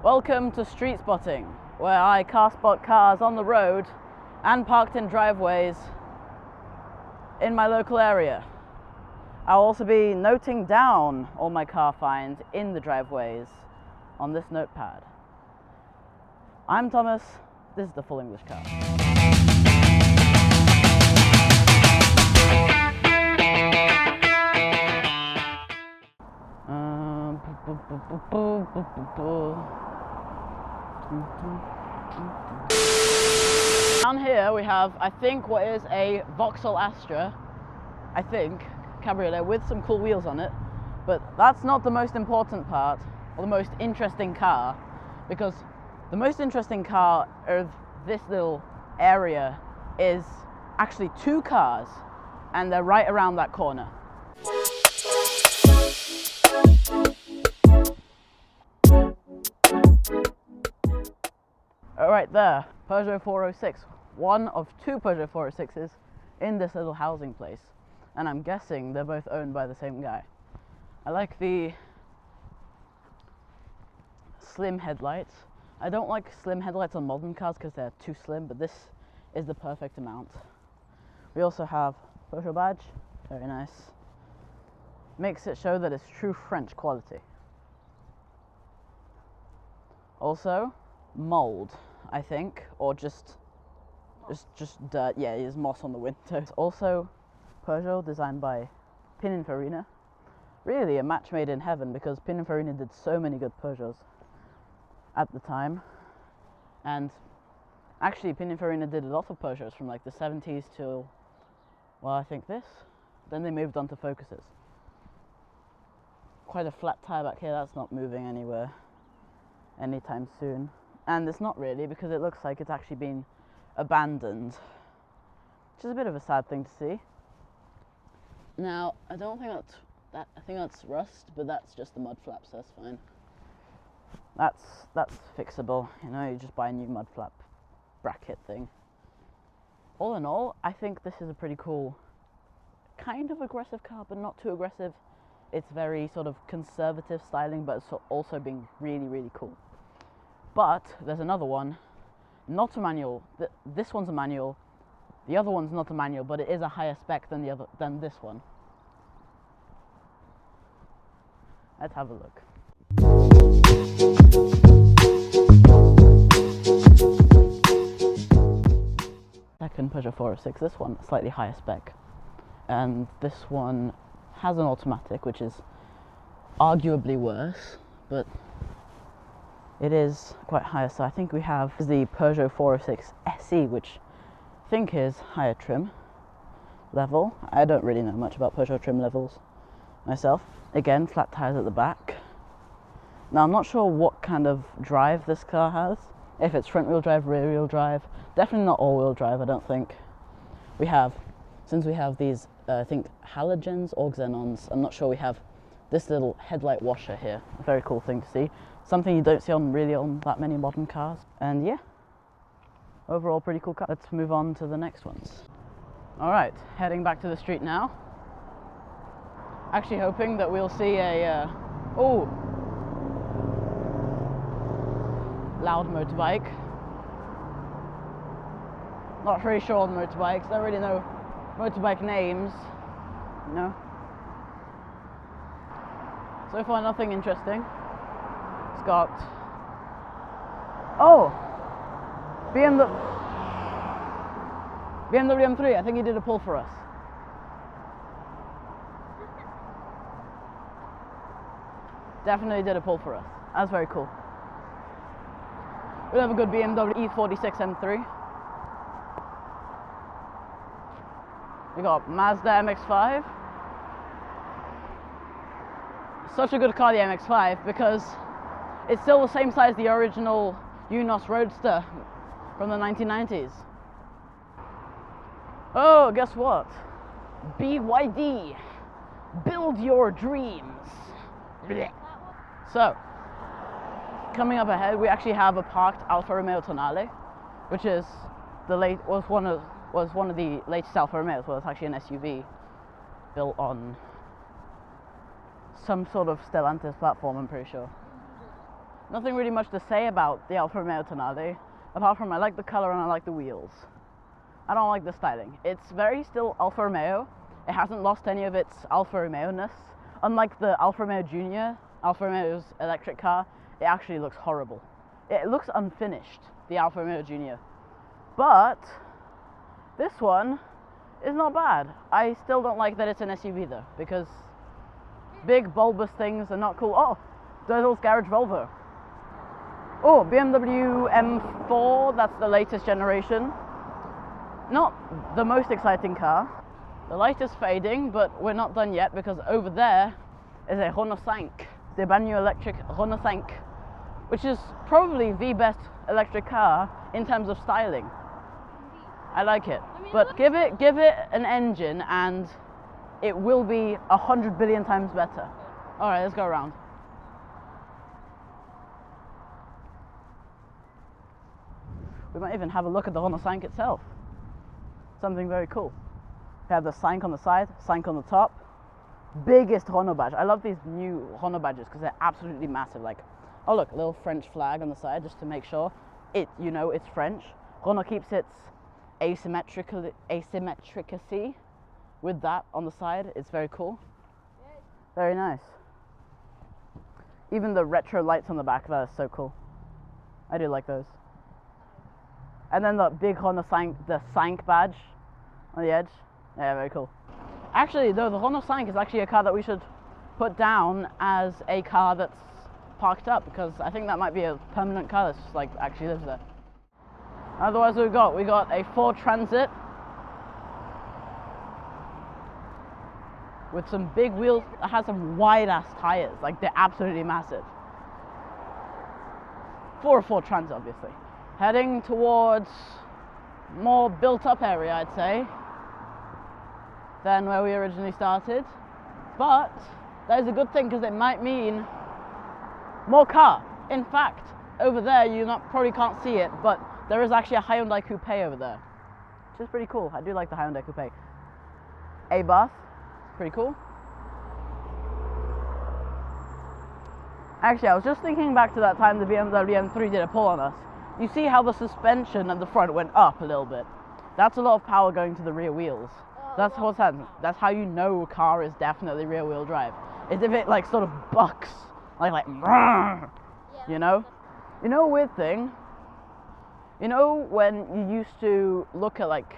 Welcome to Streetspotting, where I car spot cars on the road and parked in driveways in my local area. I'll also be noting down all my car finds in the driveways on this notepad. I'm Thomas, this is the Full English Car. Down here we have, I think, what is a Vauxhall Astra, I think, cabriolet with some cool wheels on it. But that's not the most important part, or the most interesting car, because the most interesting car of this little area is actually two cars, and they're right around that corner. Right there, Peugeot 406, one of two Peugeot 406s in this little housing place, and I'm guessing they're both owned by the same guy. I like the slim headlights. I don't like slim headlights on modern cars because they're too slim, but this is the perfect amount. We also have Peugeot badge, very nice. Makes it show that it's true French quality. Also, mold, I think, or just dirt. Yeah, there's moss on the windows. Also, Peugeot, designed by Pininfarina. Really a match made in heaven, because Pininfarina did so many good Peugeots at the time. And actually, Pininfarina did a lot of Peugeots from like the 70s till, well, I think this. Then they moved on to Focuses. Quite a flat tire back here, that's not moving anywhere anytime soon. And it's not really, because it looks like it's actually been abandoned, which is a bit of a sad thing to see. Now, I don't think that I think that's rust, but that's just the mud flaps, that's fine. That's fixable, you know, you just buy a new mud flap bracket thing. All in all, I think this is a pretty cool, kind of aggressive car, but not too aggressive. It's very sort of conservative styling, but it's also being really, really cool. But there's another one, not a manual. This one's a manual. The other one's not a manual, but it is a higher spec than this one. Let's have a look. Second Peugeot 406. This one slightly higher spec, and this one has an automatic, which is arguably worse, but it is quite higher. So I think we have the Peugeot 406 SE, which I think is higher trim level. I don't really know much about Peugeot trim levels myself. Again, flat tires at the back. Now I'm not sure what kind of drive this car has. If it's front wheel drive, rear wheel drive. Definitely not all wheel drive, I don't think. Since we have these, I think halogens or xenons, I'm not sure, we have this little headlight washer here. A very cool thing to see. Something you don't see really on that many modern cars. And yeah, overall pretty cool car. Let's move on to the next ones. Alright, heading back to the street now. Actually hoping that we'll see a, loud motorbike. Not very sure on motorbikes, don't really know motorbike names, you know. So far nothing interesting. It's got, BMW M3, I think he did a pull for us. Definitely did a pull for us. That's very cool. We'll have a good BMW E46 M3. We got Mazda MX-5. Such a good car, the MX-5, because it's still the same size as the original Unos Roadster from the 1990s. Oh, guess what? BYD. Build your dreams. Blech. So, coming up ahead, we actually have a parked Alfa Romeo Tonale, which is was one of the latest Alfa Romeos. Well, it's actually an SUV built on some sort of Stellantis platform, I'm pretty sure. Nothing really much to say about the Alfa Romeo Tonale, apart from I like the color and I like the wheels. I don't like the styling. It's very still Alfa Romeo. It hasn't lost any of its Alfa Romeo-ness. Unlike the Alfa Romeo Junior, Alfa Romeo's electric car, it actually looks horrible. It looks unfinished, the Alfa Romeo Junior. But this one is not bad. I still don't like that it's an SUV though, because big bulbous things are not cool. Oh, Dödel's Garage Volvo. Oh, BMW M4, that's the latest generation. Not the most exciting car. The light is fading, but we're not done yet because over there is a Renault 5, the brand new electric Renault 5, which is probably the best electric car in terms of styling. I like it, but give it an engine and it will be 100 billion times better. All right, let's go around. We might even have a look at the Renault 5 itself. Something very cool. We have the 5 on the side, 5 on the top. Biggest Renault badge. I love these new Renault badges because they're absolutely massive. Like, oh look, a little French flag on the side just to make sure it's French. Renault keeps its asymmetricity with that on the side. It's very cool. Very nice. Even the retro lights on the back, that is so cool. I do like those. And then the big Renault 5, the 5 badge on the edge. Yeah, very cool. Actually, though, the Renault 5 is actually a car that we should put down as a car that's parked up, because I think that might be a permanent car that's just, like, actually lives there. Otherwise, we got a Ford Transit with some big wheels. It has some wide-ass tires, like they're absolutely massive. For a Ford Transit, obviously. Heading towards more built-up area, I'd say, than where we originally started. But that is a good thing because it might mean more car. In fact, over there you probably can't see it, but there is actually a Hyundai Coupe over there, which is pretty cool. I do like the Hyundai Coupe. A-Bath, pretty cool. Actually, I was just thinking back to that time the BMW M3 did a pull on us. You see how the suspension at the front went up a little bit. That's a lot of power going to the rear wheels. That's what's happening. That's how you know a car is definitely rear wheel drive. Is if it like sort of bucks, like you know? You know a weird thing? You know when you used to look at like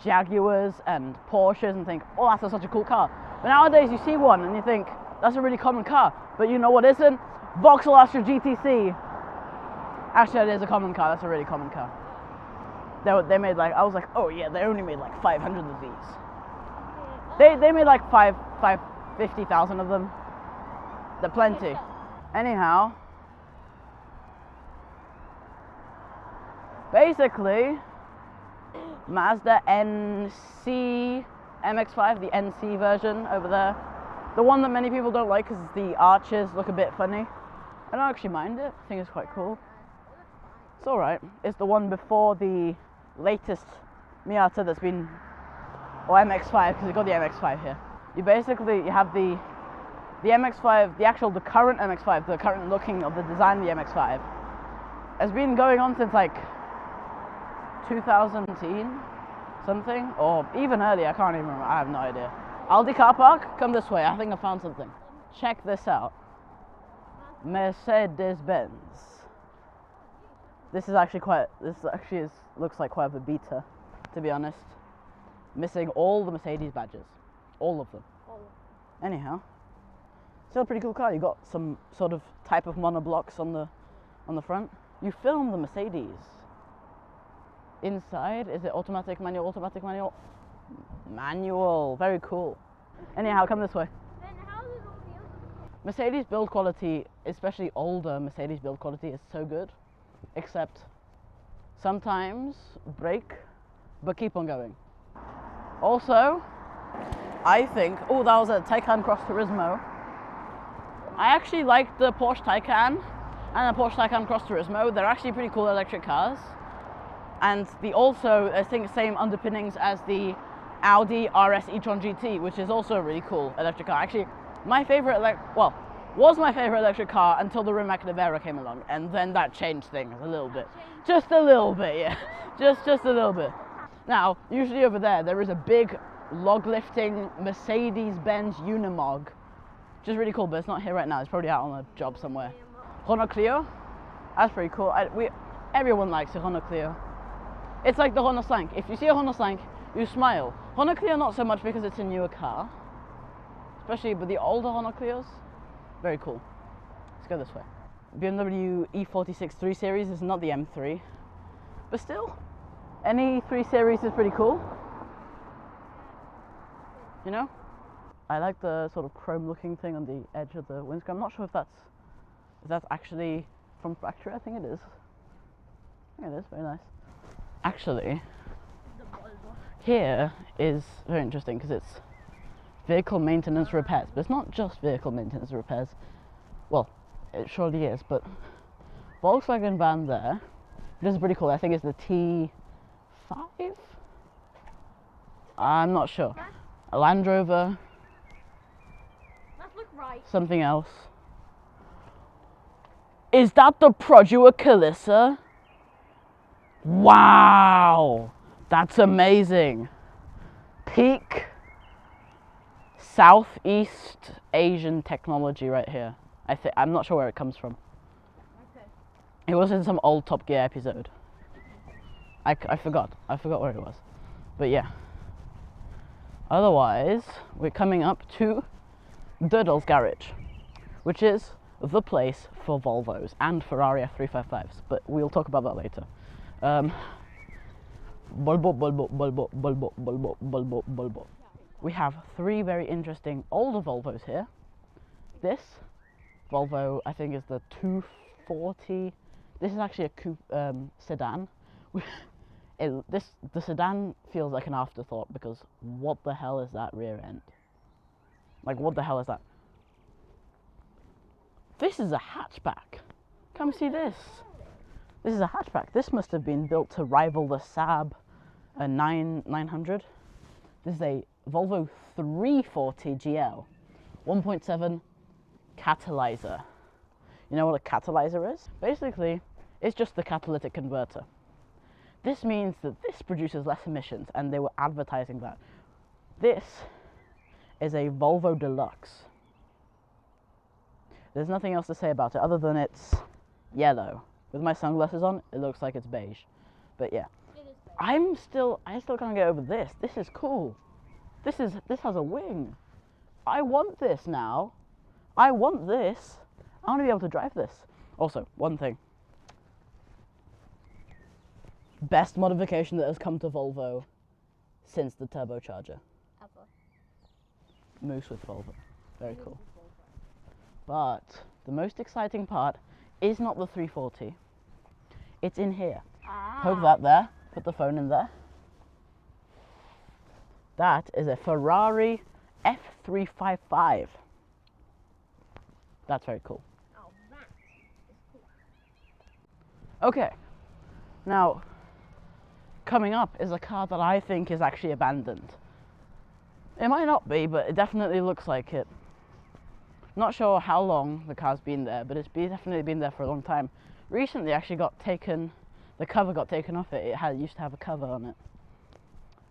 Jaguars and Porsches and think, oh, that's such a cool car. But nowadays you see one and you think, that's a really common car. But you know what isn't? Vauxhall Astra GTC. Actually, it is a common car. That's a really common car. They made like, I was like, oh yeah, they only made like 500 of these. They made like 50,000 of them. They're plenty. Anyhow, basically, Mazda NC MX-5, the NC version over there. The one that many people don't like because the arches look a bit funny. I don't actually mind it. I think it's quite cool. It's alright. It's the one before the latest Miata that's been, or MX-5, because you've got the MX-5 here. You have the MX-5, the current MX-5, the current looking of the design of the MX-5, has been going on since like 2017, something, or even earlier, I can't even remember, I have no idea. Aldi car park, come this way, I think I found something. Check this out. Mercedes-Benz. This actually looks like quite a beta, to be honest. Missing all the Mercedes badges. All of them. Anyhow, still a pretty cool car. You got some sort of type of monoblocks on the front. You film the Mercedes. Inside, is it automatic, manual, automatic, manual? Manual, very cool. Anyhow, come this way. Mercedes build quality, especially older Mercedes build quality, is so good. Except sometimes break, but keep on going. Also, I think, oh, that was a Taycan Cross Turismo. I actually like the Porsche Taycan and the Porsche Taycan Cross Turismo. They're actually pretty cool electric cars. And I think, same underpinnings as the Audi RS e-tron GT, which is also a really cool electric car. Actually, my favorite, was my favorite electric car until the Rimac Nevera came along, and then that changed things a little bit. Just a little bit, yeah. Just a little bit. Now, usually over there is a big log lifting Mercedes-Benz Unimog, which is really cool, but it's not here right now. It's probably out on a job somewhere. Renault Clio, that's pretty cool. Everyone likes a Renault Clio. It's like the Renault Slank. If you see a Renault Slank, you smile. Renault Clio not so much because it's a newer car, especially with the older Renault Clios. Very cool. Let's go this way. BMW E46 3 Series is not the M3, but still, any 3 Series is pretty cool. You know? I like the sort of chrome looking thing on the edge of the windscreen. I'm not sure if that's actually from factory. I think it is. Very nice. Actually, here is very interesting because it's vehicle maintenance repairs, but it's not just vehicle maintenance repairs. Well, it surely is, but Volkswagen van there, this is pretty cool. I think it's the T5? I'm not sure. A Land Rover, something else. Is that the Produa Calissa? Wow, that's amazing. Peak Southeast Asian technology right here. I'm not sure where it comes from. Okay. It was in some old Top Gear episode. I forgot where it was. But yeah. Otherwise, we're coming up to Dödel's Garage, which is the place for Volvos and Ferrari F355s, but we'll talk about that later. Bulbo. We have 3 very interesting older Volvos here. This Volvo, I think, is the 240. This is actually a coupe sedan. The sedan feels like an afterthought because what the hell is that rear end? Like, what the hell is that? This is a hatchback. Come see this. This is a hatchback. This must have been built to rival the Saab 900. This is a Volvo 340 GL 1.7 catalyzer. You know what a catalyzer is? Basically, it's just the catalytic converter. This means that this produces less emissions, and they were advertising that. This is a Volvo Deluxe. There's nothing else to say about it other than it's yellow. With my sunglasses on, it looks like it's beige. But yeah, I still can't get over this. This is cool. This has a wing. I want this now. I want this. I want to be able to drive this. Also, one thing. Best modification that has come to Volvo since the turbocharger. Ever. Moose with Volvo. Very cool. But the most exciting part is not the 340. It's in here. Poke that there. Put the phone in there. That is a Ferrari F355. That's very cool. Oh, that is cool. Okay. Now, coming up is a car that I think is actually abandoned. It might not be, but it definitely looks like it. Not sure how long the car's been there, but it's definitely been there for a long time. Recently, actually the cover got taken off it. It used to have a cover on it.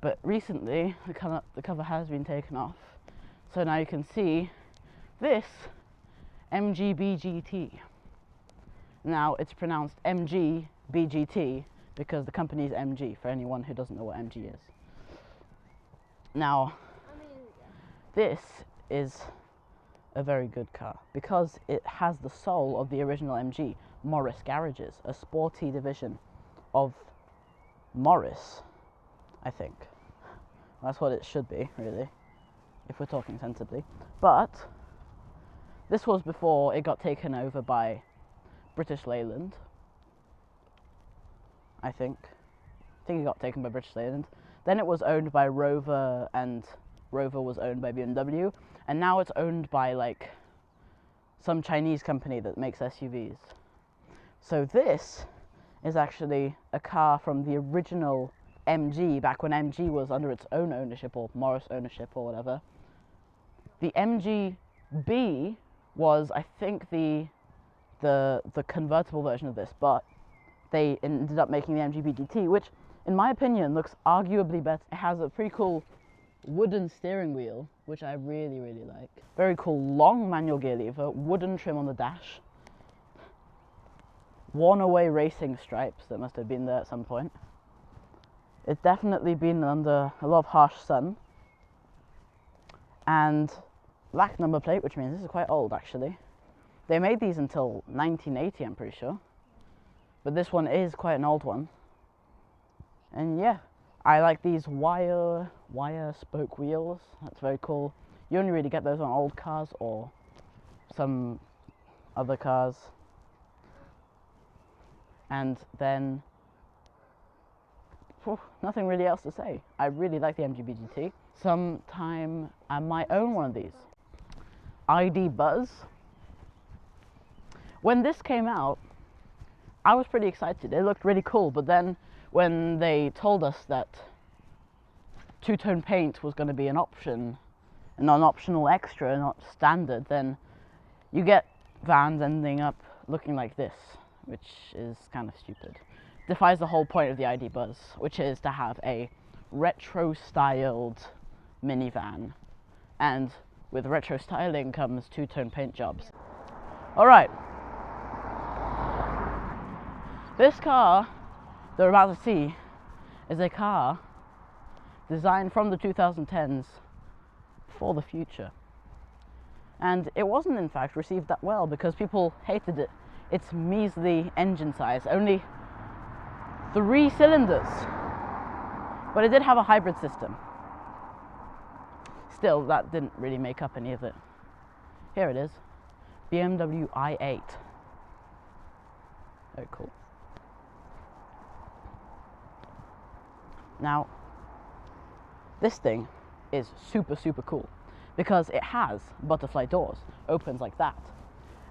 But recently, the cover has been taken off. So now you can see this MG-BGT. Now, it's pronounced MG-BGT because the company is MG, for anyone who doesn't know what MG is. Now, this is a very good car because it has the soul of the original MG, Morris Garages, a sporty division of Morris, I think. That's what it should be, really, if we're talking sensibly. But this was before it got taken over by British Leyland, I think. It got taken by British Leyland. Then it was owned by Rover, and Rover was owned by BMW. And now it's owned by, like, some Chinese company that makes SUVs. So this is actually a car from the original MG, back when MG was under its own ownership, or Morris ownership, or whatever. The MG-B was, I think, the convertible version of this, but they ended up making the MGB GT, which, in my opinion, looks arguably better. It has a pretty cool wooden steering wheel, which I really, really like. Very cool long manual gear lever, wooden trim on the dash, worn away racing stripes that must have been there at some point. It's definitely been under a lot of harsh sun, and black number plate, which means this is quite old actually. They made these until 1980, I'm pretty sure, but this one is quite an old one. And yeah, I like these wire spoke wheels. That's very cool. You only really get those on old cars or some other cars. And then, nothing really else to say. I really like the MGB GT. Sometime I might own one of these. ID Buzz. When this came out, I was pretty excited. It looked really cool, but then when they told us that two-tone paint was going to be an option, and not an optional extra, not standard, then you get vans ending up looking like this, which is kind of stupid. Defies the whole point of the ID Buzz, which is to have a retro-styled minivan, and with retro styling comes two-tone paint jobs. Alright, this car that we're about to see is a car designed from the 2010s for the future. And it wasn't in fact received that well because people hated it. Its measly engine size, only 3 cylinders. But it did have a hybrid system. Still, that didn't really make up any of it. Here it is. BMW i8. Very cool. Now, this thing is super, super cool because it has butterfly doors, opens like that.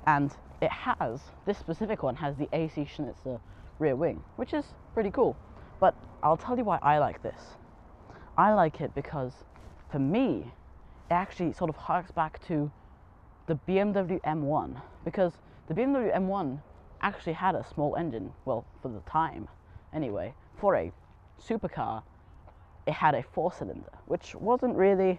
And it has, this specific one has the AC Schnitzer rear wing, which is pretty cool. But I'll tell you why I like this. I like it because, for me, it actually sort of harks back to the BMW M1, because the BMW M1 actually had a small engine, well, for the time anyway. For a supercar, it had a 4-cylinder, which wasn't really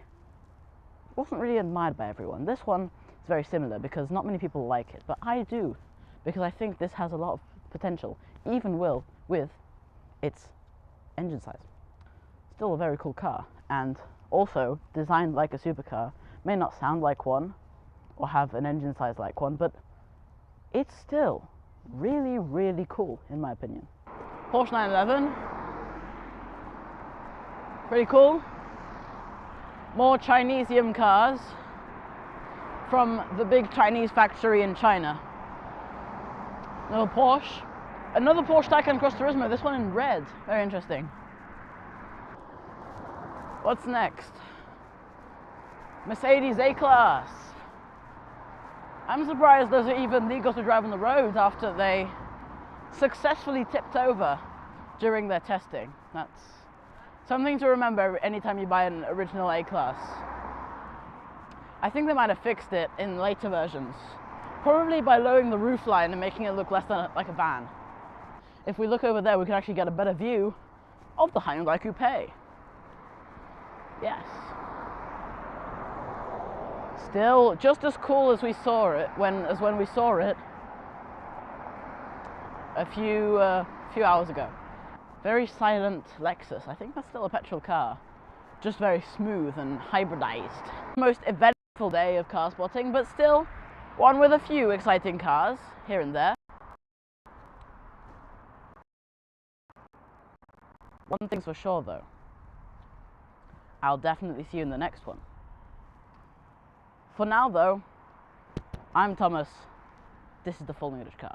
admired by everyone. This one is very similar because not many people like it, but I do, because I think this has a lot of potential, even with its engine size. Still a very cool car, and also designed like a supercar. May not sound like one or have an engine size like one, but it's still really, really cool in my opinion. Porsche 911, pretty cool. More Chinesium cars from the big Chinese factory in China. Another Porsche. Another Porsche Taycan Cross Turismo, this one in red. Very interesting. What's next? Mercedes A-Class. I'm surprised those are even legal to drive on the road after they successfully tipped over during their testing. That's something to remember anytime you buy an original A-Class. I think they might have fixed it in later versions. Probably by lowering the roofline and making it look less like a van. If we look over there, we can actually get a better view of the Hyundai Coupe. Yes. Still just as cool as we saw it when we saw it a few hours ago. Very silent Lexus. I think that's still a petrol car. Just very smooth and hybridized. Most eventful day of car spotting, but still one with a few exciting cars here and there. One thing's for sure though, I'll definitely see you in the next one. For now though, I'm Thomas. This is the Falling English Car.